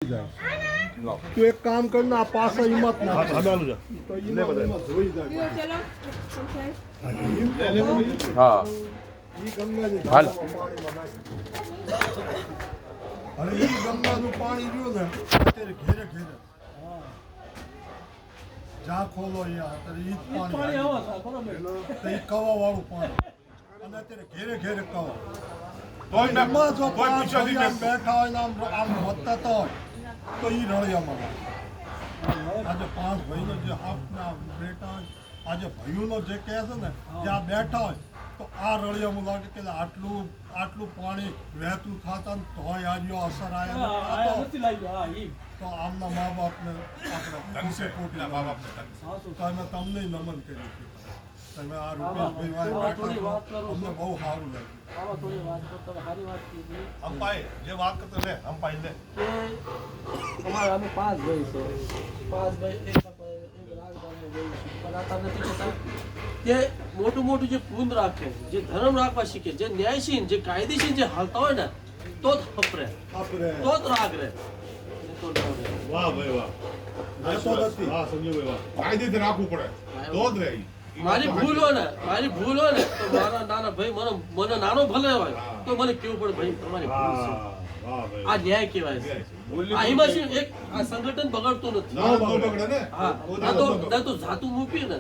તું એક કામ કર ને આ પાછા હિંમત ના તો હિંમત જોઈ જાય હા ઈ ગંગાજી હાલ. પાણીમાં નાખી અને ઈ ગંગાનું પાણી રહ્યું ને અત્યારે ઘેરે ઘેરે જ્યાં ખોલો અત્યારે ઈ જ પાણી તો ઈ કવા વાળું પાણી અને અત્યારે ઘેરે ઘેરે કવા એમાં જો પાંચ ભાઈ બેઠા હોય ને આમ વધતા હોય તો ઈ રળિયામાં આજે પાંચ ભાઈનો જે હાફના બેઠા હોય આજે ભાઈઓનો જે કહે છે ને જ્યાં બેઠા હોય તો આ રળિયામાં લાગે કે આટલું પાણી વહેતું થતા ને તોય આજ્યો અસર આવ્યા તો આમના મા બાપને આપણે ખુશે કોટી મા બાપને તો અમે તમને નમન કર્યું તમે આ રૂપિયા અમને બહુ સારું લાગ્યું અંપાઈ જે વાત કરતો લે અંપાઈ લે અમારા અમે 5 ભાઈ છે 5 ભાઈ એક રાજધાની ભાઈ છે પણ આ તમને કહેતા કે મોટું જે પૂન રાખે જે ધર્મ રાખવા શીખે જે ન્યાયશીલ જે કાયદેશીર જે હાલતા હોય ને તો જ હપરે તો જ રાગ રહે વાહ ભાઈ વાહ વાહ સંજયભાઈ વાહ કાયદેથી રાખવું પડે તો જ રહે મારી ભૂલ હોય ને તો મારા નાના ભાઈ મને નાનો ભલે હોય તો મને કેવું પડે ભાઈ તમારી ભૂલ છે આ ન્યાય કહેવાય છે આ એમાં શું એક આ સંગઠન બગડતું નથી હા ના તો જાતું મૂકી ને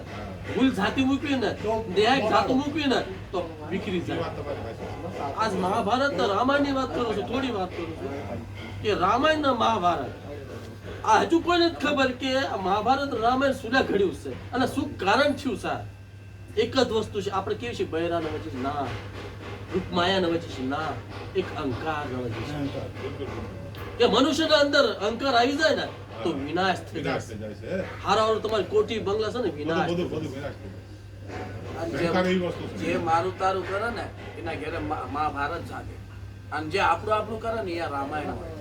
ભૂલ જાતી મૂકી ને ન્યાય જાતું મૂકી ને તો વિખરી જાય આજ મહાભારત રામાયણની વાત કરું છું થોડી વાત કરું છું કે રામાયણ ને મહાભારત આ હજુ કોઈને જ ખબર કે આ મહાભારત રામાયણ સુલા ઘડ્યું છે અને શું કારણ થયું છે એક જ વસ્તુ છે આપણે કેવી છે બૈરાને વચ્ચે ના રૂપમાયાને વચ્ચે છે ના એક અહંકાર વચ્ચે છે કે મનુષ્યના અંદર અહંકાર આવી જાય ને તો વિનાશ થઈ જાય હારાવાળું તમારી કોઠી બંગલા છે ને વિનાશ જે મારું તારું કરે ને એના ઘરે મહાભારત જાગે અને જે આપણું કરે ને એ રામાયણ હોય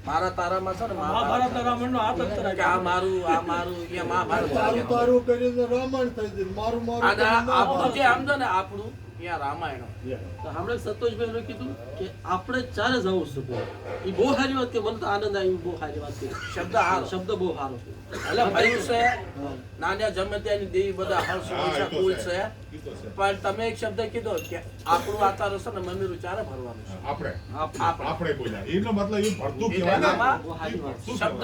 મારા તારામાં છે ને મહાભારત રામાયણનો હાથ જ કે આ મારું અહીંયા મહાભારત તારું કરીને રામાયણ થઈ જાય મારું આપણું જે આમ છે ને આપણું અહીંયા રામાયણ તો હમણાં સંતોષભાઈ કીધું કે આપણે ચારે જવું છે એ બહુ સારી વાત કે મને તો આનંદ આવ્યો બહુ સારી વાત કરી શબ્દ બહુ સારો છે એટલે ભાઈ છે નાના જમે ત્યાંની દેવી બધા હર્ષ હોય કુલ છે પણ તમે એક શબ્દ કીધો કે આપણું આચાર હશે ને મમ્મીનું ચારે ભરવાનું છે આપણે બોલ્યા એનો મતલબ એ ભરતું કહેવાય ને શબ્દ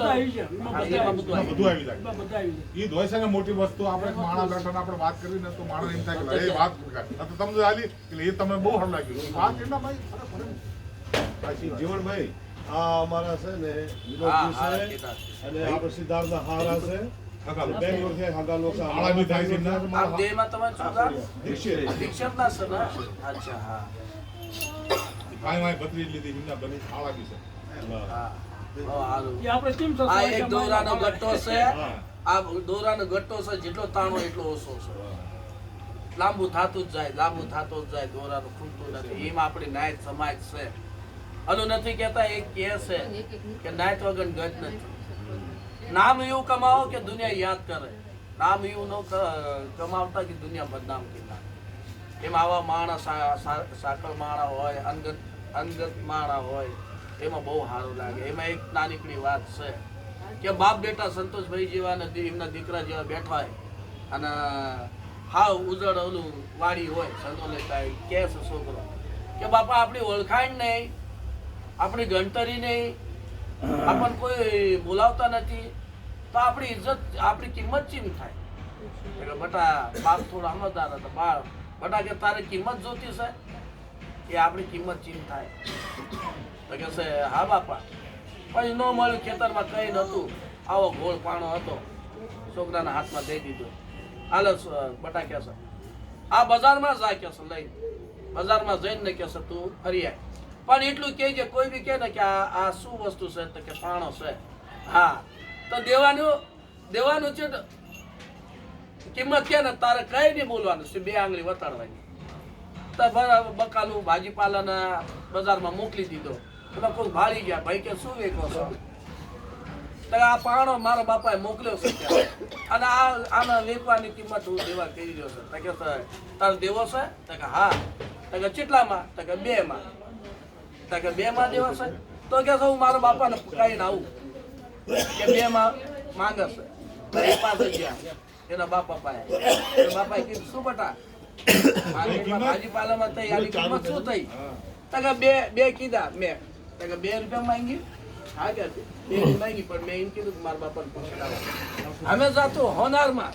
બધું આવી જાય એ ધોઈસાને મોટી વસ્તુ આપણે માણા બેઠા આપણે વાત કરીને તો માણા એમ થાય કે એ વાત તો તમને આલી એટલે એ તમને બહુ સારું લાગ્યું વાત એટલા ભાઈ જીવનભાઈ આ અમારા છે ને વિનોદજી છે અને આપણે સિદ્ધાર્થના હારા છે બેંગ્લોર છે હગાલો છે આળા થાય છે આ દેમાં તમારે શું દીક્ષિત ના સર અચ્છા હા ભાઈ બત્રી લીધી હિંદા બની આળા બી છે હા આ એક દોરાનો ગટ્ટો છે આ દોરાનો ગટ્ટો છે જેટલો તાણો એટલો ઓછો છે લાંબુ થતું જ જાય દોરાનું ખૂલતું નથી એમ આપણી નાયત સમાજ છે અનુ નથી કહેતા એક કહે છે કે નાયત વગર ગજ નથી નામ એવું કમાવો કે દુનિયા યાદ કરે નામ એવું ન કમાવતા કે દુનિયા બદનામ કહેતા એમ આવા માણસ સાકળ માણા હોય અંગત માણા હોય એમાં બહુ સારું લાગે એમાં એક નાનીકડી વાત છે કે બાપ બેટા સંતોષભાઈ જેવા અને એમના દીકરા જેવા બેઠા હોય અને હાવ ઉજળ ઓલું વાડી હોય સંતો લેતા કે છે છોકરો કે બાપા આપણી ઓળખાણ નહીં આપણી ગણતરી નહીં આપણને કોઈ બોલાવતા નથી તો આપણી ઇજ્જત આપણી કિંમત ચીમ થાય એટલે બટા બાપ થોડા સમજદાર હતા બટા કે તારે કિંમત જોતી છે કે આપણી કિંમત ચીમ થાય તો કે છે હા બાપા પછી ન મળ્યું ખેતરમાં કઈ નહોતું આવો ગોળ પાણો હતો છોકરાના હાથમાં દઈ દીધો હાલ બટા કે છે આ બજારમાં જાય કે છે લઈ બજારમાં જઈને કે છે તું ફરી આય પણ એટલું કહે છે કોઈ બી કહે ને કે આ શું વસ્તુ છે તો કે પાણો છે હા તો દેવાનું છે કિંમત કે ને તારે કઈ નહીં બોલવાનું છે 2 આંગળી વતાડવાની તો બકાલું ભાજીપાલાના બજારમાં મોકલી દીધો એમાં કોઈ ભાળી ગયા ભાઈ કે શું વેચો છો તો આ પાણો મારા બાપાએ મોકલ્યો છે અને આના વેચવાની કિંમત હું દેવા કરી રહ્યો છે તો કે તારે દેવો છે તો કે હા તો કે કેટલામાં તો કે 2 માં તો કે 2 માં દેવો છે તો કે હું મારા બાપાને પકાઈને આવું કે બે માં માંગે છે એ પાસે ગયા એના બાપા પાસે એના બાપાએ કીધું શું બટા માર્કેટમાં ભાજીપાલામાં થઈ આની કિંમત શું થઈ તકે બે કીધા મેં તકે 2 રૂપિયા માંગી હા કે 2 માંગી પણ મેં એમ કીધું કે મારા બાપાને પકડાવો અમે જાતો હોનારમાં